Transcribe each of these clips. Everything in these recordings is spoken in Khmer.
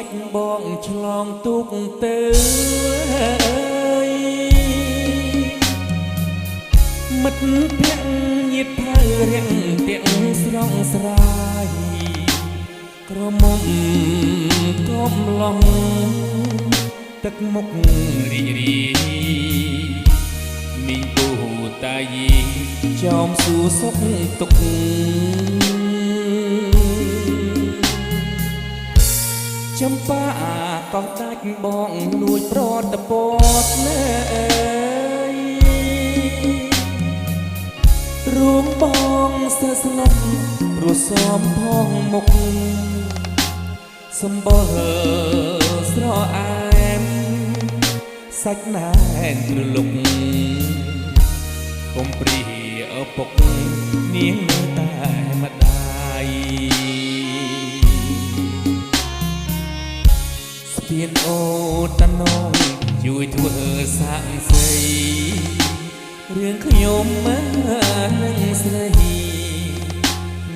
ច់បងឆ្លងទុកទៅមិត្តភក្តិញាតិភៅរាំងទាំងស្រងស្រាយក្រមុំកំឡងទឹកមុខរីករាយមីងពូតាយីចំសួរសុខទុក្ខចំបាកោះដាច់បងលួចប្រតពតណែរួងបងសើស្លុតព្រោះសមផងមុខសម្បល់ស្រអែមសាច់ណែនទ្រលុកកុំព្រីឪពុកនាងតែម្ដាយស្ពានអូតណងជួយធ្វើសាក់សីរឿងខ្ញុំនឹងស្រី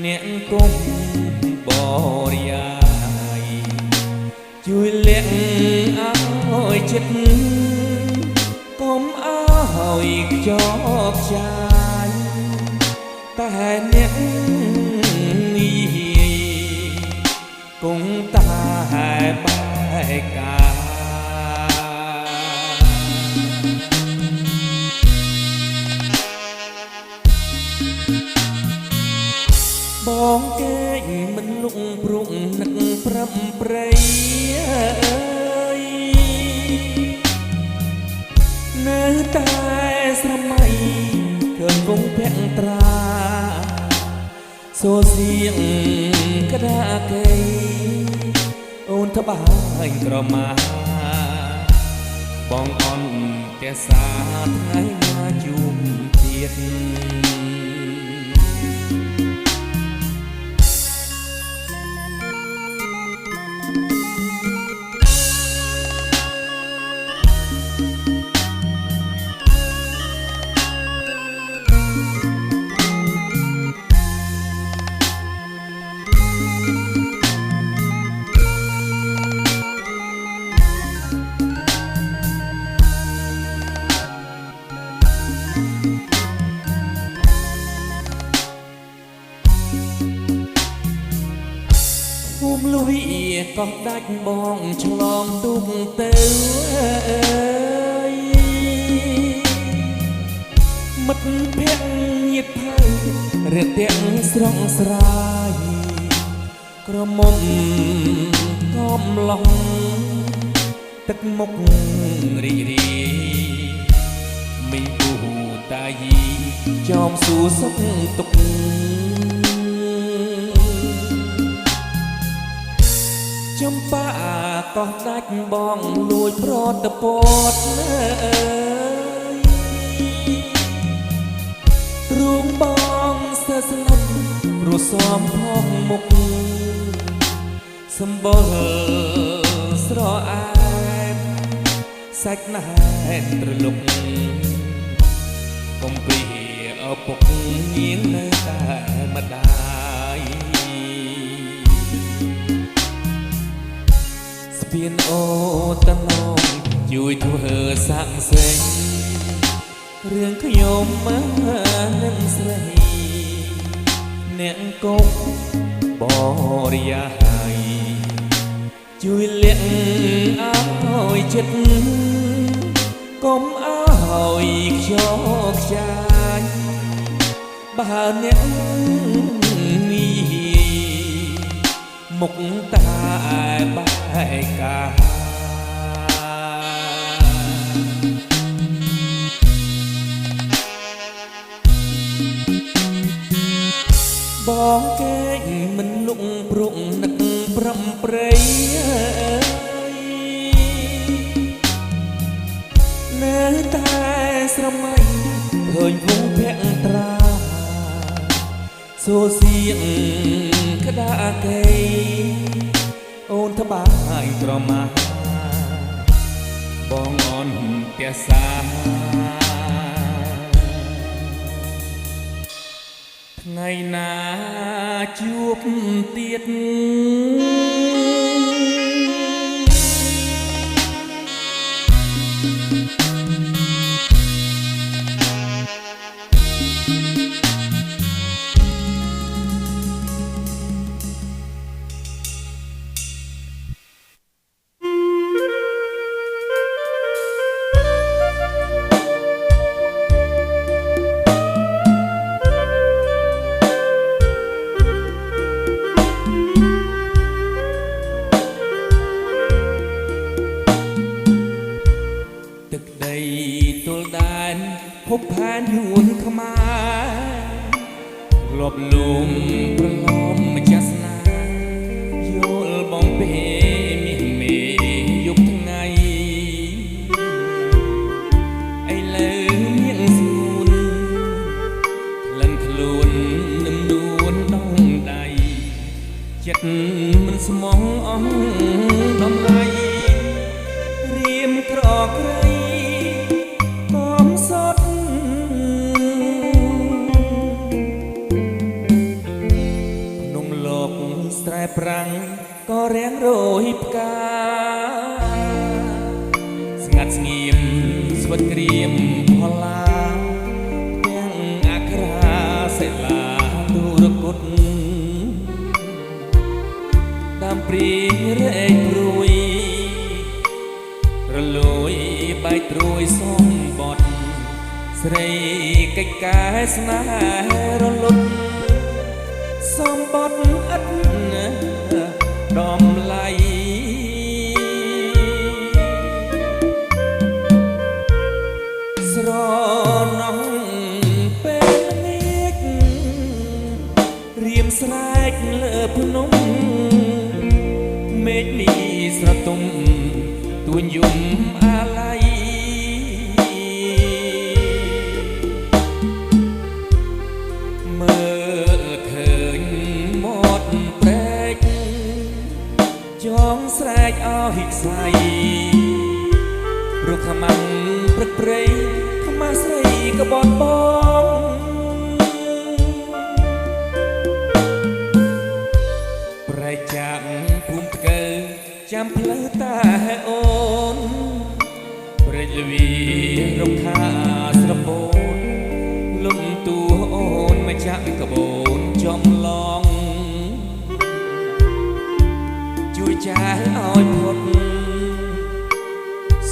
អ្នកគុំបរិយាយជួយលាក់ឲ្យចិត្តកុំឲ្យខ្ចប់ខ្ចាយតែអ្នកនេះគង់តែបែកកាបងគេមិនលុកព្រុងនឹកប្រាំប្រៃនៅតែស្រមៃឃើញវងភក្ត្រាសូសៀងក្តាកៃអូនត្បាញក្រមាបងអន់តែសាថ្ងៃណាជួបទៀតភូមិលវីកោះដាច់បងឆ្លងទុកទៅមិត្តភក្តិញាតិភៅរាទាំងស្រងស្រាយក្រមុំកំឡងទឹកមុខរីករាយមីងពូតាយីចំសួរសុខទុក្ខចំបាកោះដាច់បងលួចប្រតពតរួងបងសើស្លុតព្រោះសមផងមុខសម្បល់ស្រអែមសាច់ណែនទ្រលុកកុំព្រីឪពុកនាងនៅតែម្ដាយស្ពានអូតណងជួយធ្វើសាក់សីរឿងខ្ញុំនឹងស្រីអ្នកគុំបរិយាយជួយលាក់ឲ្យចិត្តកុំឲ្យខ្ចប់ខ្ចាយបើអ្នកនេះមុខតែបែកកាបងគេមិនលុកព្រុងនឹកប្រាំប្រៃនៅតែស្រមៃឃើញវងភក្ត្រាសូសៀងក្តាកៃអូនត្បាញក្រមាបងអន់តែសាថ្ងៃណាជួបទៀត ភពផែនយួនខ្មែរលបលំប្រឡំម្ចាស់ស្នាយល់បងពេលមាសមេយប់ថ្ងៃឥឡូវមានស្ងួនក្លិនខ្លួននឹមនួនដងដៃចិត្តមិនស្មងអស់ដំណៃរៀមក្រក្រៃកំសត់ភ្នំលោកស្រែប្រាំងក៏រាំងរយផ្កាស្ងាត់ស្ងៀមស្វិតក្រៀមផល្លាទាំងអក្សរាសិលាទុរគតតាមព្រីរែកព្រួយរលួយបែកត្រួយសំបត់ស្រីកិច្ចការស្នេហ៍រលត់សំបត់ឥតដំឡៃស្រណោះពេលងាករៀមស្រែកលើភ្នំមេឃមីស្រទុំទួញយំអាឡ័យមើលឃើញមាត់ព្រែកចងស្រែកអោហិខ្សៃរុកខ្មាំងព្រឹកព្រៃខ្មាស់ស្រីក៏បត់បងប្រែកចាំភូមិថ្កើចាំផ្លូវតាអូនព្រែកលវីរំខាស្រពោនលំទួអូនមកចាក់កបូនចំឡងជួយចាស់ឲ្យផុត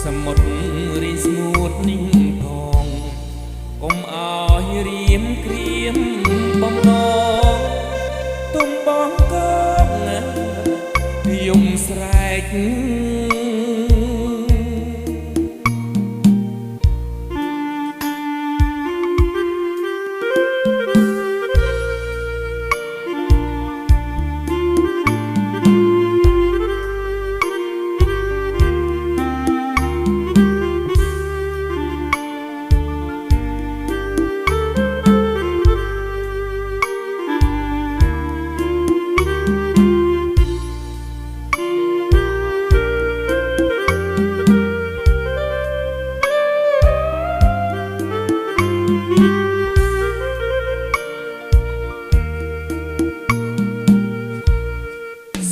សមុទ្ររីស្ងួតនេះផងកុំឲ្យរៀមក្រៀមបំណងទុំបងកងយំស្រែក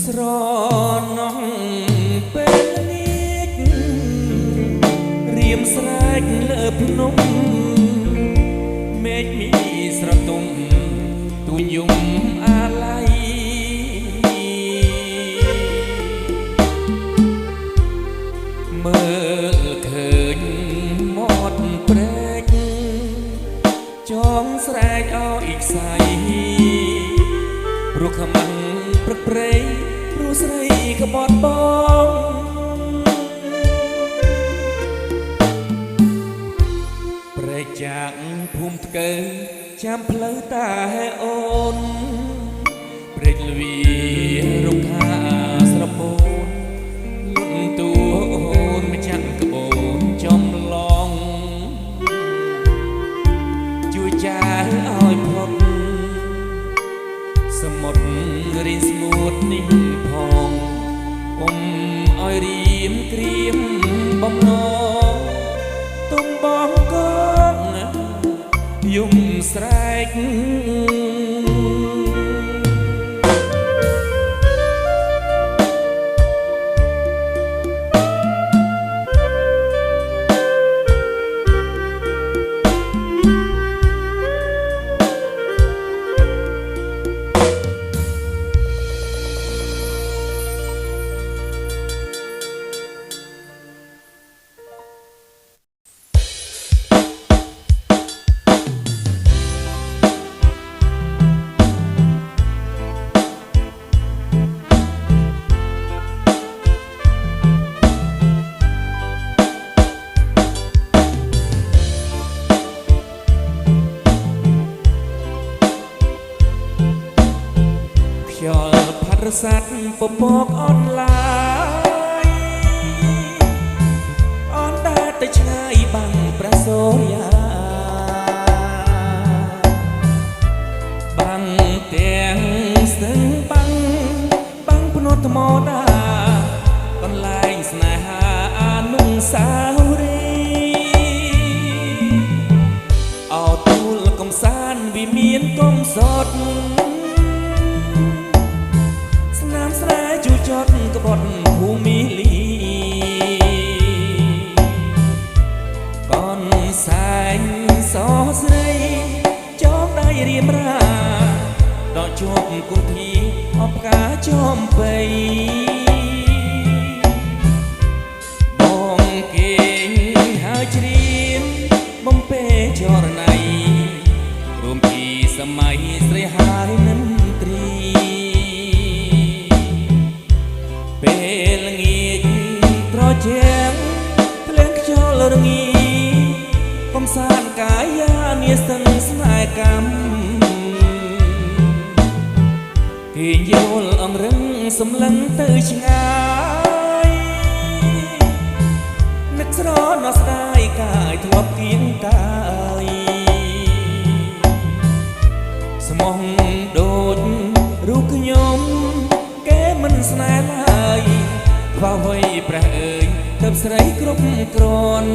ស្រណោះពេលងាករៀមស្រែកលើភ្នំមេឃមីស្រទុំទួញយំអាឡ័យមើលឃើញមាត់ព្រែកចងស្រែកអោអ៊ីខ្សៃរុកខ្មាំងព្រឹកព្រៃព្រោះស្រីក៏បត់បងព្រែកចាក់ភូមិថ្កើចាំផ្លូវតាអូនព្រែកលវីរុកខាស្រពោនលំទួអូនមកចាក់កបូនចំឡងជួយចាស់ឲ្យផុតសមុទ្ររីស្ងួតនេះផងកុំឲ្យរៀមក្រៀមបំណងទុំបងកងយំស្រែក សัตว์ពពកអនឡាយអនតែទៅឆ្ងាយបាំងព្រះសូរយាបាំងទាំងស្ទឹងបាំងភ្នត់ថ្មដាកន្លែងស្នេហាអនុសាវរីយ៍អោទូលកំសាន្តវិមានកំសត់ស្នាមស្រែជួចត់ក្បត់ភូមិលីកនសែងសស្រីចងដៃរៀមរាដកជួបគុទ្ធីអបកាចំបៃបងគេងហើយជ្រៀនបំពេចរណៃរួមពីសម័យស្រីហើយនិនត្រី ពេលល្ងាចត្រជាក់ភ្លើងខ្យល់រងីកំសាន្តកាយានាស្ទឹងស្នេហ៍កម្មគេយល់អង្រឹងសម្លឹងទៅឆ្ងាយនឹកស្រណោះស្ដាយកាយធ្លាប់គៀងកាយស្មោះដូចរូបខ្ញុំគេមិនស្នេហ៍ឡើយខ្វះវ័យព្រះអើយទើបស្រីគ្រប់គ្រាន់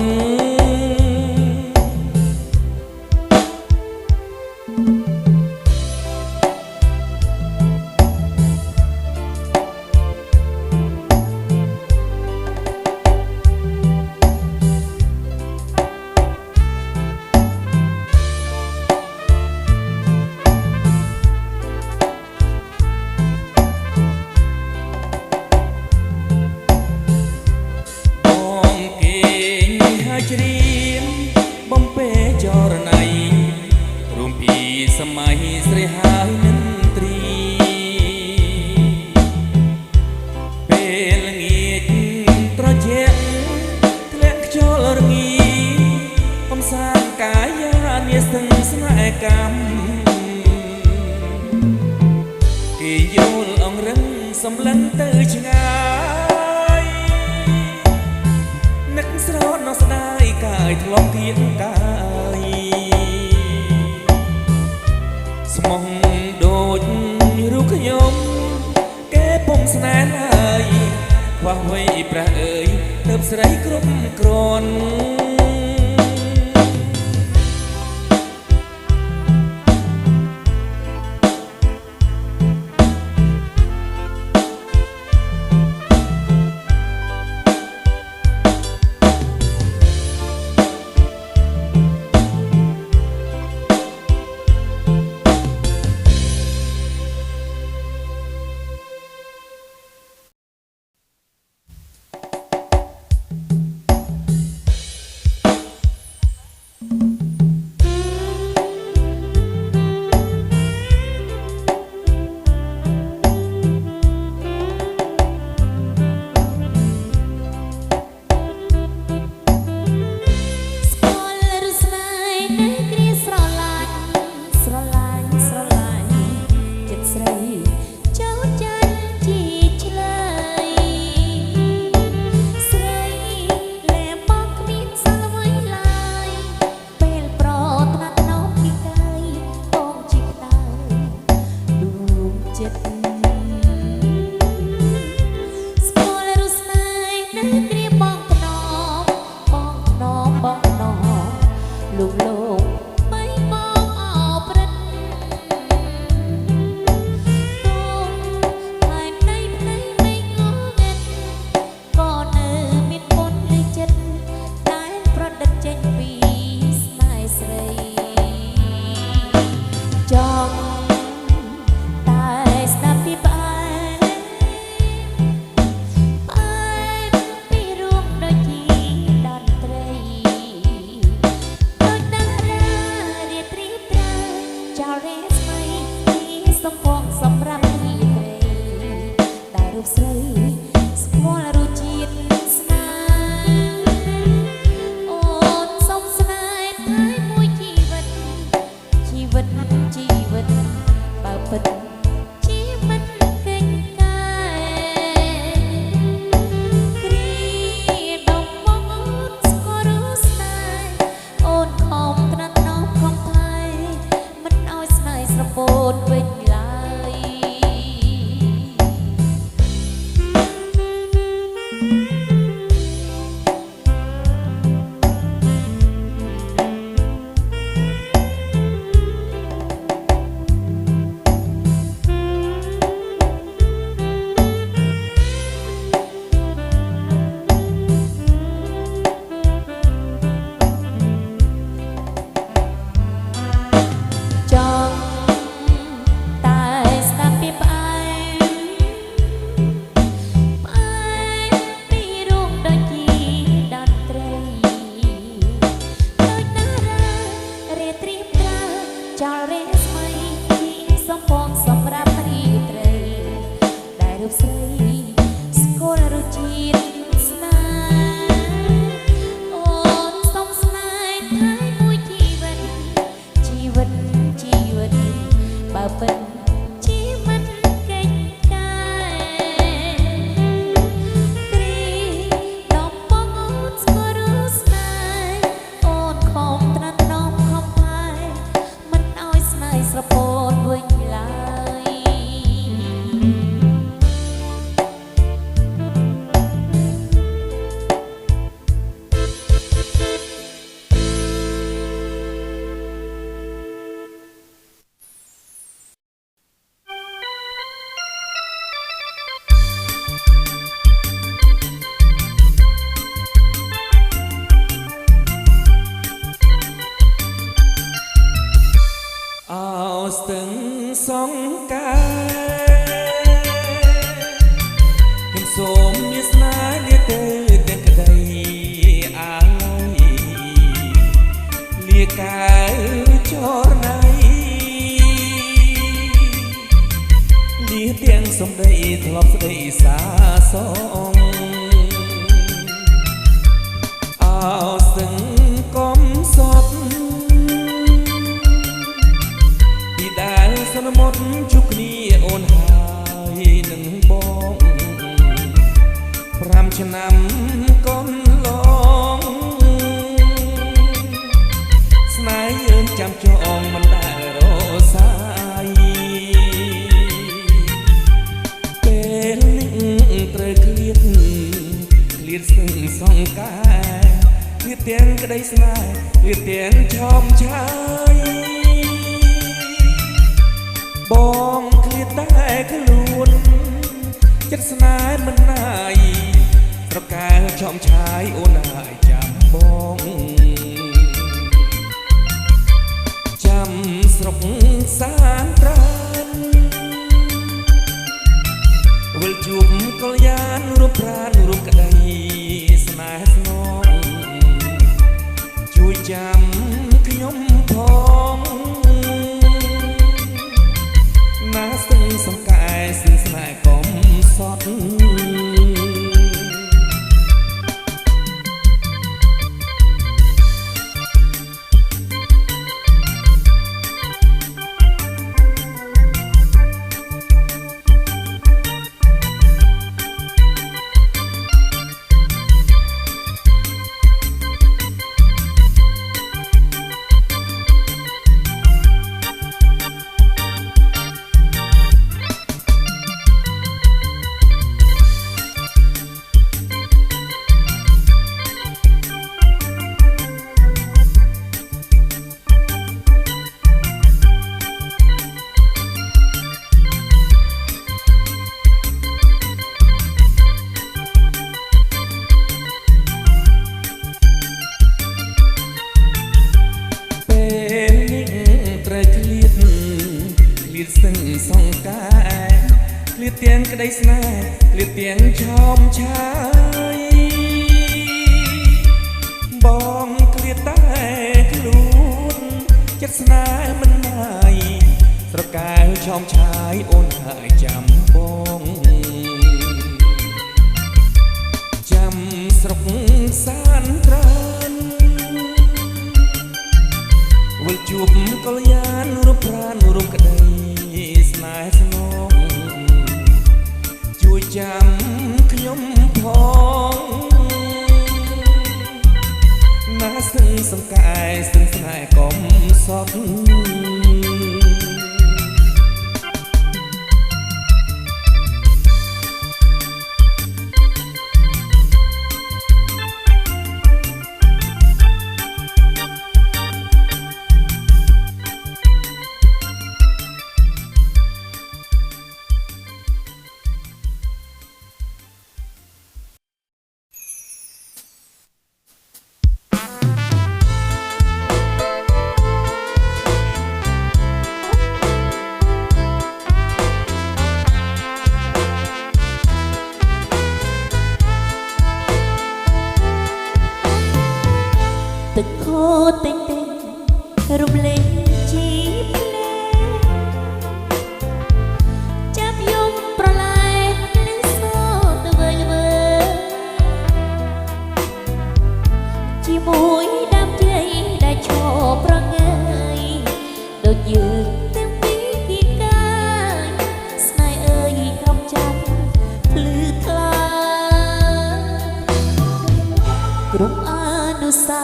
ជ្រៀមបំពេចរណៃរួមពីសម័យស្រីហើយនិនត្រីពេលល្ងាចត្រជាក់ធ្លាក់ខ្យល់រងីកំសាន្តកាយានាស្ទឹងស្នេហ៍កម្មគេយល់អង្រឹងសម្លឹងទៅឆ្ងាយនឹកស្រណោះស្ដាយកាយធ្លាប់គៀងកាយស្មោះដូចរូបខ្ញុំគេពុំស្នេហ៍ឡើយខ្វះវ័យព្រះអើយទើបស្រីគ្រប់គ្រាន់ từng sóng ca em xôm như sná lia tê tên cả đây ai lia cả cho này lia tiếng sông đây thọp đây xa sông ao từng com sótสนมดชุกนี้โอนหายหนึ่งบองพรำชนำก้นลองสนายยืนจำจองมันได้รอสายเป็นเตรเคลียดซึ่งสองกายเคลียดเตียงก็ได้สนายเคลียดเตียงชอมชายบองเคลียดได้ขลุ่นจัดสนายมันนายตระกายชอมชายโอนายจำบองจำสรกสารตรานเวลจุบกลยานรูปพรานรูปกระไดสนายสนองช่วยจำขยมพองน่าซึ้งสมกายซึ้งสนายกลมสดซึ่งสองกายเคลียดเตียงก็ได้สนายเคลียดเตียงชอมชายบองเคลียดใต้ขลุ่นจัดสนายมันนายตระกายชอมชายโอนหายจำบองจำสรกสานตรานวัลจุบกลยานรูปพรานรูปกระไดสนายสนองช่วยจำขยมพองน่าซึ้งสมกายซึ้งสนายกลมสดตึกโคเต็งเต็งรูปเล็กจีบเล่จับยงประลายเล่นโซ่ตัวเบลเบอจีมวยดำใจได้โชว์ประเงยโดดยืนเต็มปีกีกายสนายเอ่ยคำจันพลือคลากรุงอนุสา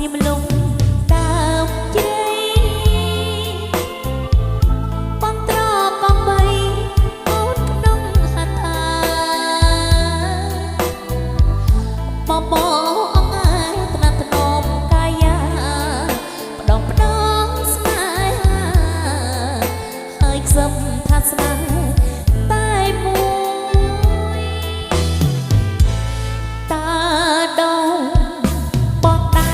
นิ่มลงตามใจป้องตรอกองใบเอาน้องหัตถาปอมอองอายตนัดตนอมกายาปดองปดองสนายให้ซ้ำทัดสนายใต้มวยตาดองปองได้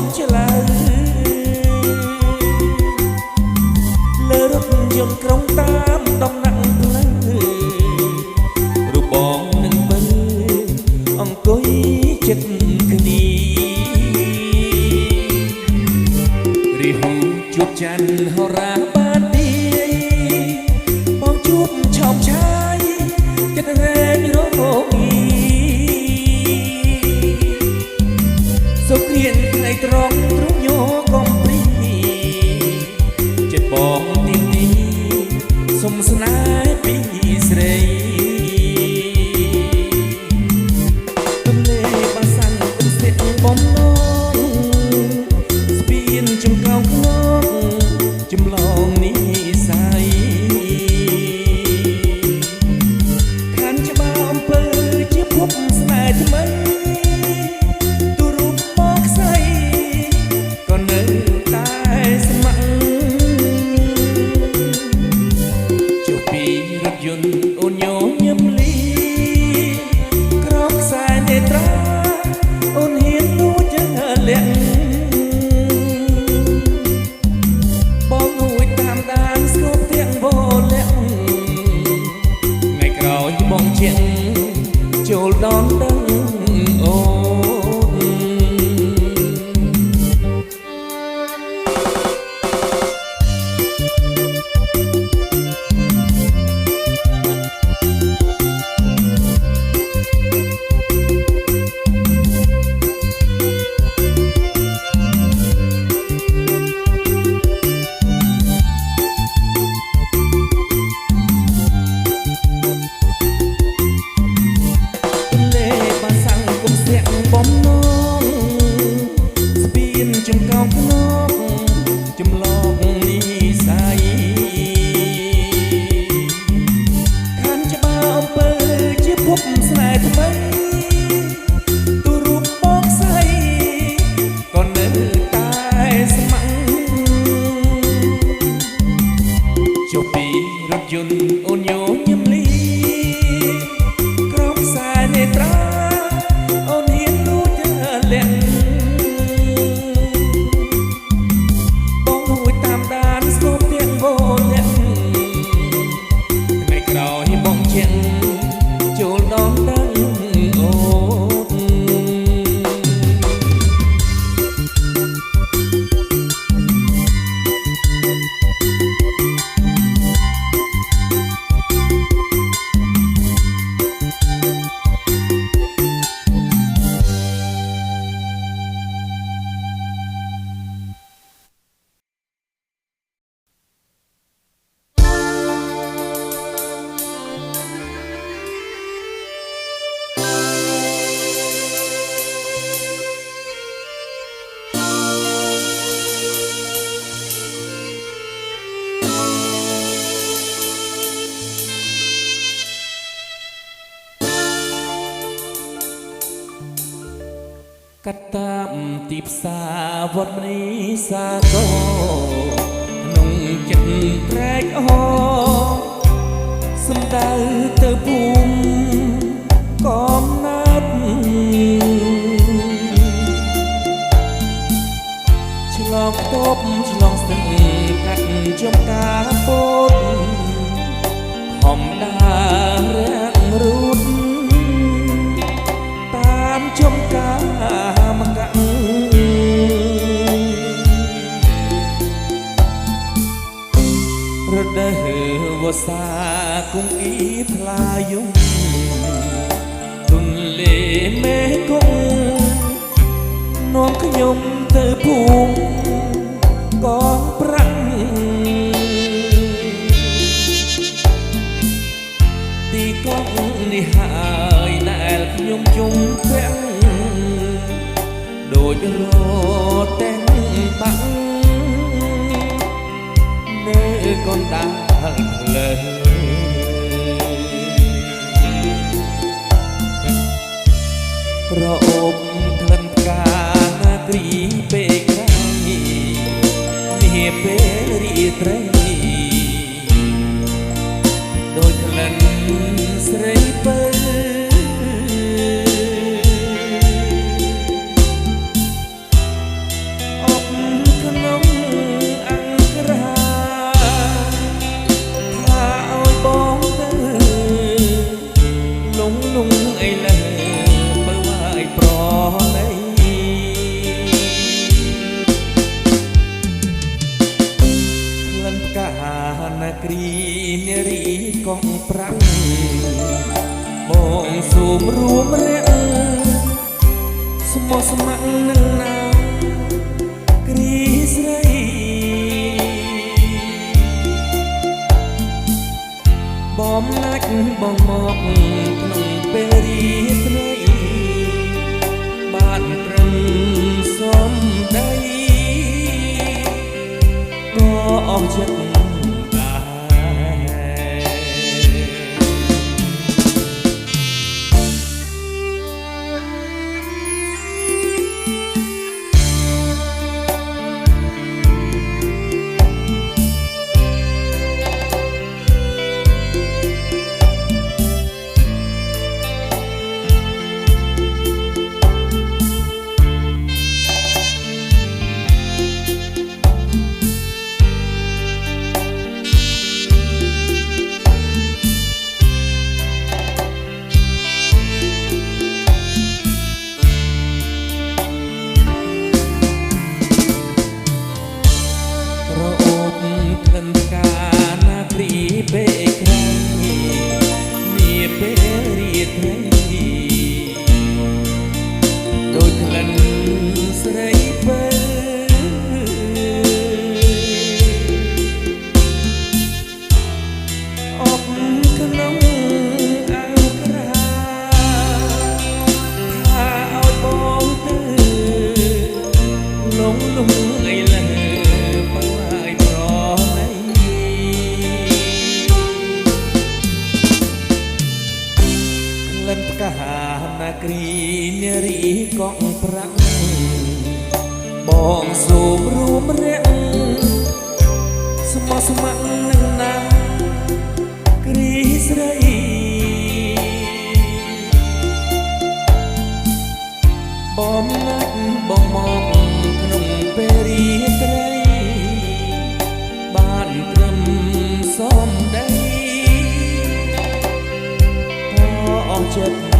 មឆ្លើយលើរថយន្តក្រុងតាមដំណាក់ផ្លូវរូបបងនឹងមើលអង្គុយចិត្តគ្នារីហូជួបច័ន្ទហោរាបានទីបងជួបឆោមឆាយចិត្តរែងរងីសុខរៀនថ្ងៃត្រង់ទ្រង់យោកំព្រីចិត្តបងទីទីសុំស្នេហ៍ពីស្រីទំនេរបាសាំងគុំស្ទាក់បំណងស្ពានចំកោងខ្នងចំឡងនេះស័យខានច្បារអំពើជាភពស្នេហ៍ថ្មីទូរូបមកខ្សែក៏នៅតែស្ម័គ្រចុះពីរថយន្តអូនញញឹមលីក្រោមខ្សែនេត្រាអូនហ៊ានលួចលាក់បងងួយតាមដានស្គប់ទាំងវលាក់ថ្ងៃក្រោយបងជាចូលដល់ដឹងអូបំណងស្ពានចំកោងខ្នងចំឡងនេះស័យខានច្បារអំពើជាភពស្នេហ៍ថ្មីទូរូបបងស្អីក៏នៅតែស្ម័គ្រចុះពីរថយន្តអូនញញឹមលីក្រោមខ្សែនេត្រាបងងួយតាមដានស្គប់ទាំងវលាក់ថ្ងៃក្រោយបងជាចូលដល់ដឹងអូកាត់តាមទីផ្សារវត្តមនីសាគរក្នុងចិត្តត្រែកអសំដៅទៅភូមិកំណាត់ឆ្លងតបឆ្លងស្ទឹងកាត់ចំការពោតហំដារាំងរូតតាមចំការមកកាក់រដូវវស្សាគង្គីថ្លាយំទុនលេមេគង្គនាំខ្ញុំទៅភូមិកងប្រាំងទីកងនេះហើយដែលខ្ញុំជុំពាំងដូចរត់ទាំងបាក់នៅកណ្ដាលផ្លូវក្រអូបក្លិនផ្កាណាគ្រីពេកក្រៃនាពេលរាត្រីដូចក្លិនស្រីពើ សូមរួមរាក់ស្មោះស្ម័គ្រនឹងណាគ្រីស្រីបំណាច់បងមកក្នុងពេលរីត្រីបានត្រឹមសំដីក៏អស់ចិត្តគ្រីនារីកងប្រាំងបងសូមរួមរាក់ស្មោះស្ម័គ្រនឹងណាគ្រីស្រីបំណាច់បងមកក្នុងពេលរីត្រីបានត្រឹមសំដីក៏អស់ចិត្ត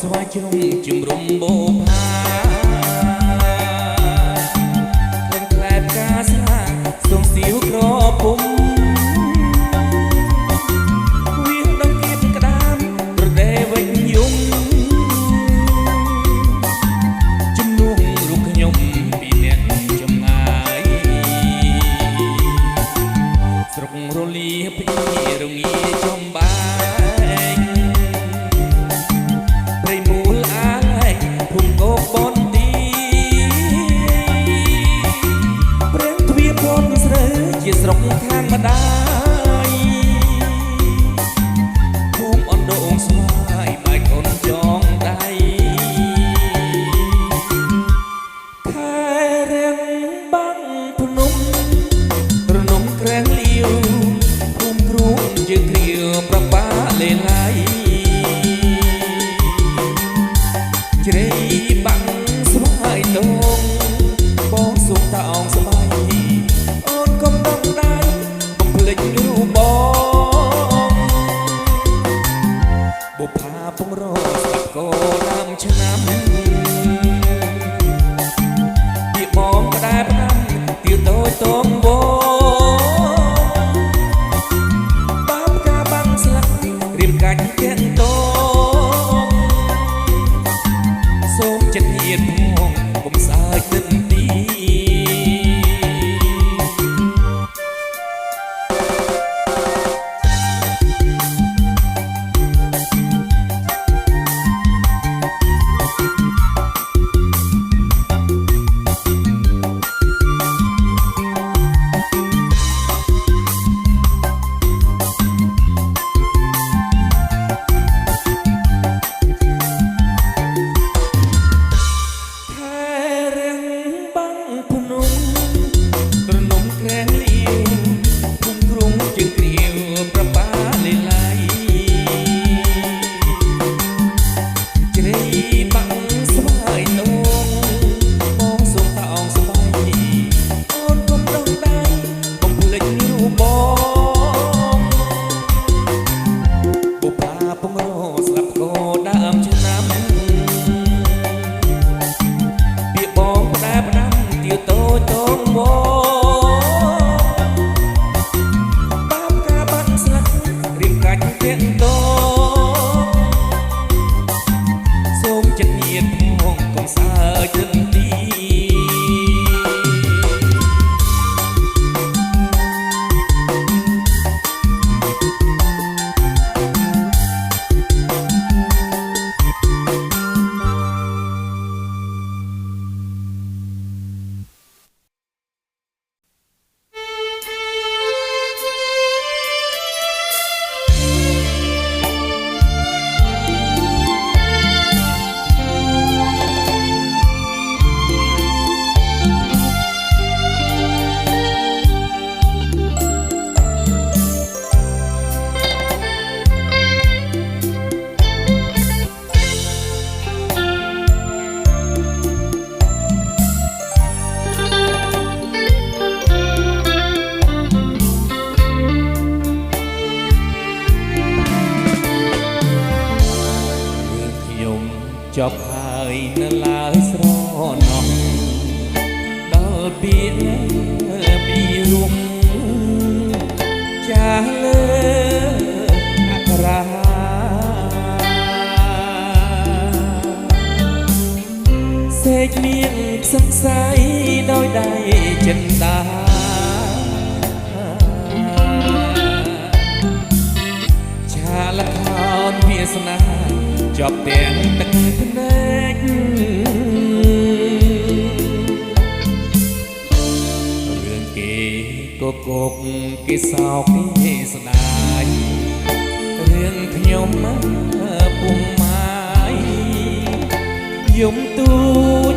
ស្វាយជ្រុំជំរុំបោផាក្លែងក្លែបការស្លាសូមសៀវក្រពុំវាដងគៀបក្តាមប្រដេវិញយំជំនួសរូបខ្ញុំពីអ្នកចំងាយស្រុករលាពីរងាចំបាស្រុកខាងម្ដាយភូមិអណ្ដូងស្វាយបាយកូនចងដៃខែរាំងបាំងភ្នំរនំក្រែងលាវភូមិគ្រូជើងគ្រាវប្របាលេឡៃជ្រៃបាំងស្វាយដងបងសុំតអងស្បាយរូបបងបុប្ផាពងរស្ដាប់កោដើមឆ្នាំពីបងក្តែផ្ដាំទៀវតូចតងវបាបការបាំងស្លាក់រៀបកាច់ទៀនតងសូមចិត្តញាតផងកុំសើចទឹកទី ល់ពីពីរុំចាលើអក្សរាសេកមានសង្ស័យដោយដៃចិនដាឆាលខោនវាសនាជាប់ទាំងទឹកភ្នែករឿងគេក៏គកគេសោកគេស្ដាយរឿងខ្ញុំពុំម៉ាយយំទូច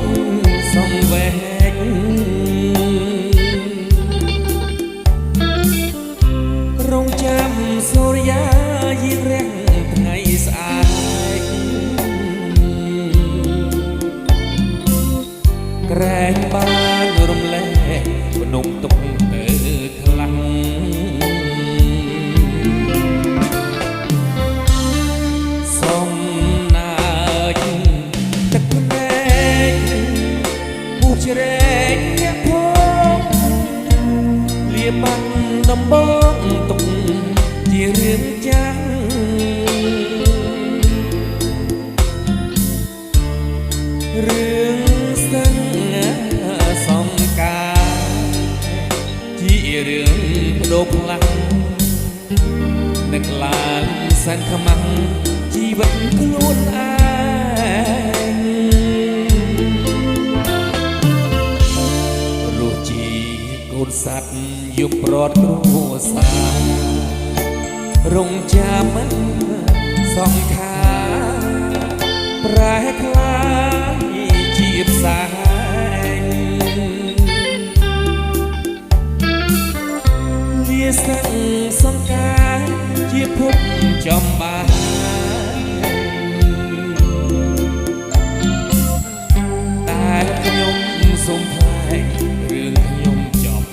សំវែករងចាំសូរិយាយិរះថ្ងៃស្អាតក្រែងបានរំលែកភ្នំទុកទៅខ្លាំងសំណាចទឹកភ្នែកពុះជ្រែកញាក់ផងលាបាំងដំបងទុកជារឿងចាស់រឿងស្ទឹងសំការជារឿងបដូរផ្លាំងនឹកឡើងសែនខ្មាំងជីវិតខ្លួនឯងរស់ជីកូនសត្វយុបប្រត់គ្រួសាររងចាំសង្ខារប្រែคล้ายជាផ្សាយលាសឹងសង្ការជាភពចំបានតែខ្ញុំសូមថ្លែងរឿងខ្ញុំចប់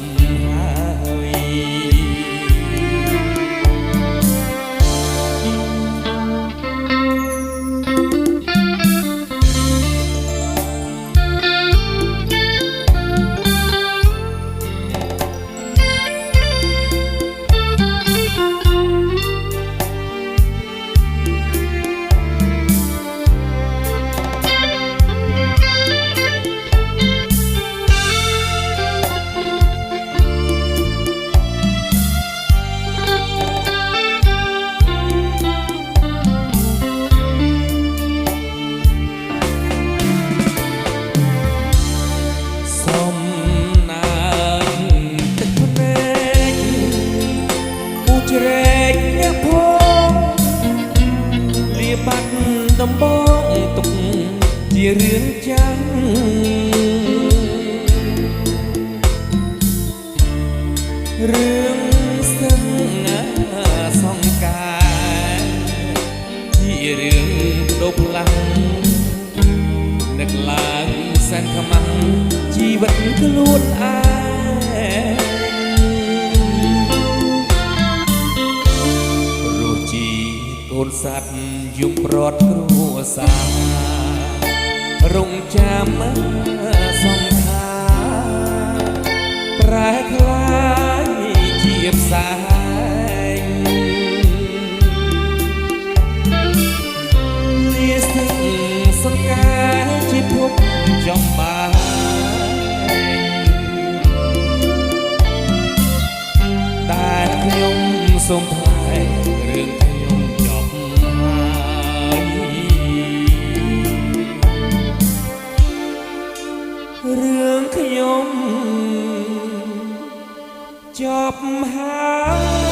ហើយបាត់ដំបងទុកជារឿងចាំរឿងស្ទឹងសង្ការជារឿងដូរផ្លាំងនឹកឡើងសែនខ្មាំងជីវិតខ្លួនឯងរស់ជីកូនសត្វយំប្រត់គ្រួសាររងចាំសង្ខារប្រែคล้ายជាផ្សាយលាសឹងសង្ការជាភពចំបានតែខ្ញុំសូមថ្លែងរឿងខ្ញុំចប់រឿងខ្ញុំចប់ហើយ